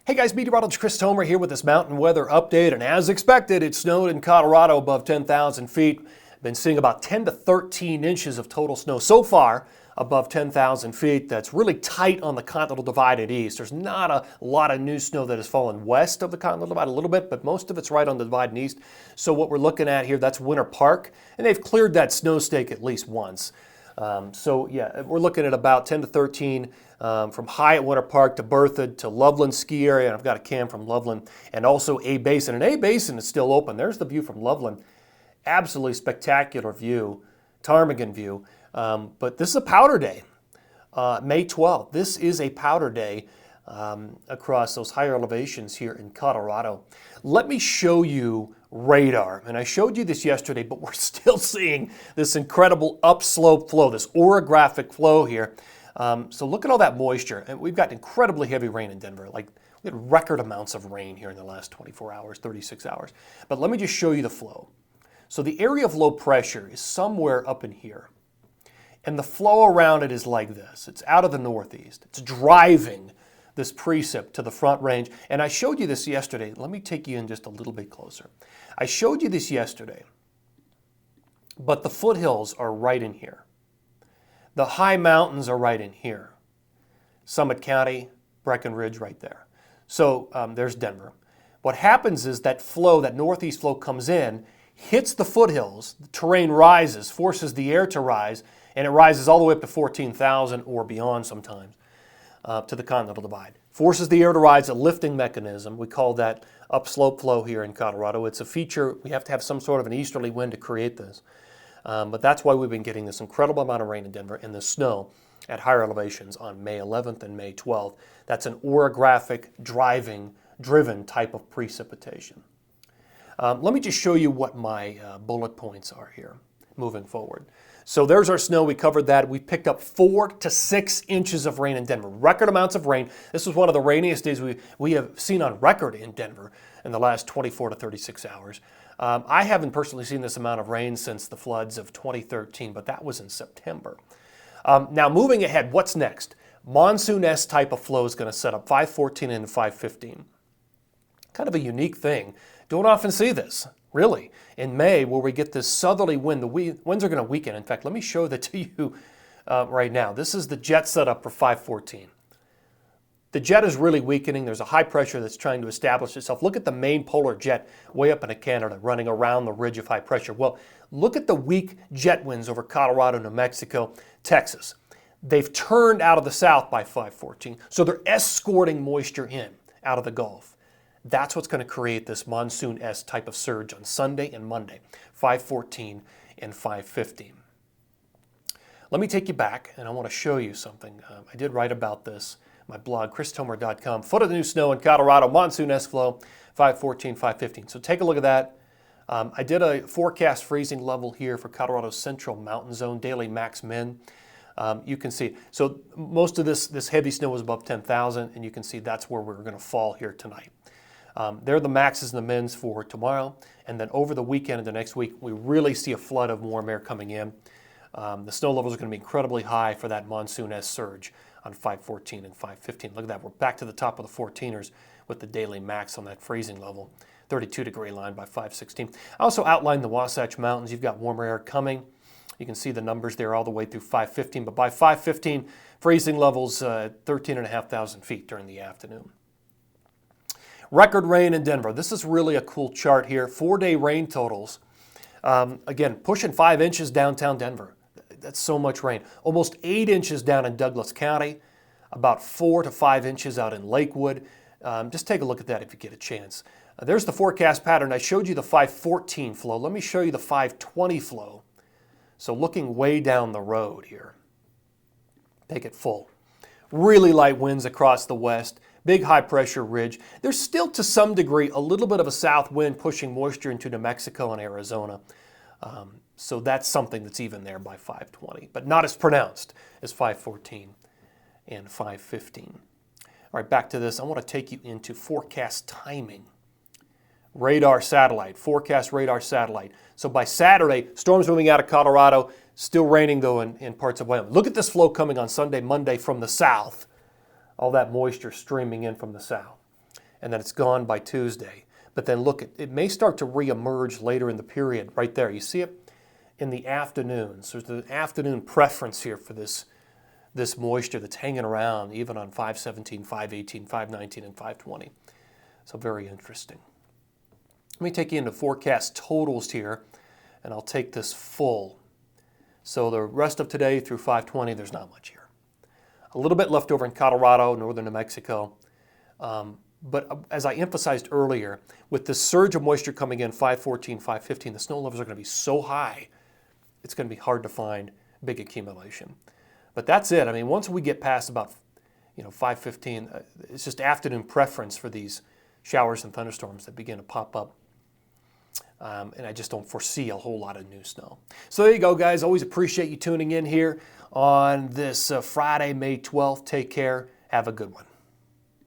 Hey guys, Meteorologist Chris Tomer here with this mountain weather update, and as expected, it snowed in Colorado above 10,000 feet. Been seeing about 10 to 13 inches of total snow so far above 10,000 feet. That's really tight on the Continental Divide at east. There's not a lot of new snow that has fallen west of the Continental Divide, a little bit, but most of it's right on the Divide and east. So what we're looking at here, that's Winter Park, and they've cleared that snow stake at least once. So yeah, we're looking at about 10 to 13 from high at Winter Park to Berthoud to Loveland ski area. And I've got a cam from Loveland and also A Basin. And A Basin is still open. There's the view from Loveland. Absolutely spectacular view, ptarmigan view. But this is a powder day, May 12th. This is a powder day across those higher elevations here in Colorado. Let me show you radar. And I showed you this yesterday, but we're still seeing this incredible upslope flow, this orographic flow here. So look at all that moisture. And we've got incredibly heavy rain in Denver. Like, we had record amounts of rain here in the last 24 hours, 36 hours. But let me just show you the flow. So the area of low pressure is somewhere up in here. And the flow around it is like this. It's out of the northeast. It's driving this precip to the front range. And I showed you this yesterday. Let me take you in just a little bit closer. I showed you this yesterday, but the foothills are right in here. The high mountains are right in here. Summit County, Breckenridge right there. So there's Denver. What happens is that flow, that northeast flow comes in, hits the foothills, the terrain rises, forces the air to rise, and it rises all the way up to 14,000 or beyond sometimes. To the Continental Divide. Forces the air to rise, a lifting mechanism. We call that upslope flow here in Colorado. It's a feature. We have to have some sort of an easterly wind to create this. But that's why we've been getting this incredible amount of rain in Denver and the snow at higher elevations on May 11th and May 12th. That's an orographic, driven type of precipitation. Let me just show you what my bullet points are here moving forward. So there's our snow. We covered that. We picked up 4 to 6 inches of rain in Denver. Record amounts of rain. This was one of the rainiest days we have seen on record in Denver in the last 24 to 36 hours. I haven't personally seen this amount of rain since the floods of 2013, but that was in September. Now moving ahead, what's next? Monsoon-esque type of flow is going to set up 514 and 515. Kind of a unique thing. Don't often see this. Really, in May, where we get this southerly wind, the winds are going to weaken. In fact, let me show that to you right now. This is the jet setup for 514. The jet is really weakening. There's a high pressure that's trying to establish itself. Look at the main polar jet way up into Canada running around the ridge of high pressure. Well, look at the weak jet winds over Colorado, New Mexico, Texas. They've turned out of the south by 514, so they're escorting moisture in out of the Gulf. That's what's going to create this monsoon-esque type of surge on Sunday and Monday, 514 and 515. Let me take you back, and I want to show you something. I did write about this, my blog, christomer.com. Foot of the new snow in Colorado, monsoon-esque flow, 514, 515. So take a look at that. I did a forecast freezing level here for Colorado's central mountain zone, daily max min. You can see, so most of this heavy snow was above 10,000, and you can see that's where we're going to fall here tonight. They're the maxes and the mins for tomorrow, and then over the weekend and the next week, we really see a flood of warm air coming in. The snow levels are going to be incredibly high for that monsoon-esque surge on 514 and 515. Look at that, we're back to the top of the 14ers with the daily max on that freezing level, 32-degree line by 516. I also outlined the Wasatch Mountains. You've got warmer air coming. You can see the numbers there all the way through 515, but by 515, freezing levels 13,500 feet during the afternoon. Record rain in Denver. This is really a cool chart here. 4-day rain totals. Again, pushing 5 inches downtown Denver. That's so much rain. Almost 8 inches down in Douglas County. About 4 to 5 inches out in Lakewood. Just take a look at that if you get a chance. There's the forecast pattern. I showed you the 514 flow. Let me show you the 520 flow. So looking way down the road here. Take it full. Really light winds across the west. Big high pressure ridge. There's still to some degree a little bit of a south wind pushing moisture into New Mexico and Arizona. So that's something that's even there by 520, but not as pronounced as 514 and 515. All right, back to this. I want to take you into forecast timing. Radar satellite, forecast radar satellite. So by Saturday, storms moving out of Colorado, still raining though in parts of Wyoming. Look at this flow coming on Sunday, Monday from the south. All that moisture streaming in from the south. and then it's gone by Tuesday. But then look, it may start to reemerge later in the period. Right there, you see it in the afternoons. There's an afternoon preference here for this moisture that's hanging around even on 517, 518, 519, and 520. So very interesting. Let me take you into forecast totals here, and I'll take this full. So the rest of today through 520, there's not much here. A little bit left over in Colorado, northern New Mexico. But as I emphasized earlier, with this surge of moisture coming in 514, 515, the snow levels are going to be so high, it's going to be hard to find big accumulation. But that's it. I mean, once we get past about 515, it's just afternoon preference for these showers and thunderstorms that begin to pop up. And I just don't foresee a whole lot of new snow. So there you go, guys. Always appreciate you tuning in here on this Friday, May 12th. Take care. Have a good one.